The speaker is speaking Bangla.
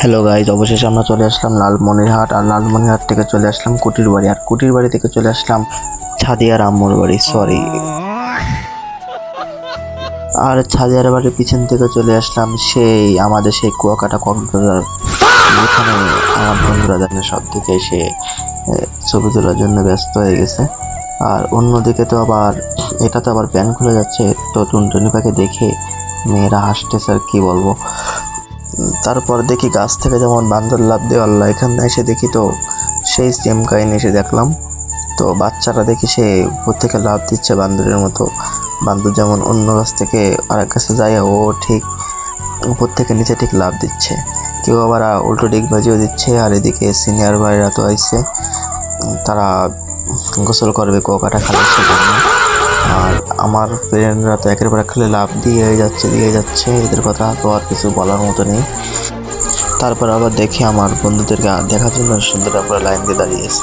হ্যালো গাইজ, অবশেষে আমরা চলে আসলাম লালমনিরহাট। আর লালমনিরহাট থেকে চলে আসলাম কুটির বাড়ি, আর কুটির বাড়ি থেকে চলে আসলাম ছাদিয়ার আম্মুর বাড়ি, সরি। আর ছাদিয়ার বাড়ির পিছন থেকে চলে আসলাম আমাদের সেই কুয়াকাটা কক্সবাজার, যেখানে আমার বন্ধুরা জানে সব দিকে এসে ছবি তোলার জন্য ব্যস্ত হয়ে গেছে। আর অন্যদিকে তো আবার এটা তো আবার প্যান খুলে যাচ্ছে, তো টুনটুনি পাখি দেখে মেয়েরা হাসতেছে, আর কি বলবো। তারপর দেখি গাছ থেকে যেমন বান্দর লাফ দিয়ে আল্লাহ, এখানে এসে দেখি তো সেই সেম কাহিনী এসে দেখলাম। তো বাচ্চারা দেখি সে উপর থেকে লাফ দিচ্ছে বান্দরের মতো। বান্দর যেমন অন্য গাছ থেকে আরেক গাছে যায়, ও ঠিক উপর থেকে নিচে ঠিক লাফ দিচ্ছে। কেউ আবার উল্টো ডিগবাজিও দিচ্ছে। আর এদিকে সিনিয়র ভাইরা তো আইছে, তারা গোসল করবে কুয়াকাটা খেলার জন্য। আর আমার ফ্রেন্ডরা তো একের পর এক খেলে লাফ দিয়ে যাচ্ছে, এদের কথা তো আর কিছু বলার মতো নেই। তারপর আবার দেখি আমার বন্ধুদেরকে দেখার জন্য সুন্দর করে লাইন দিয়ে দাঁড়িয়েছে।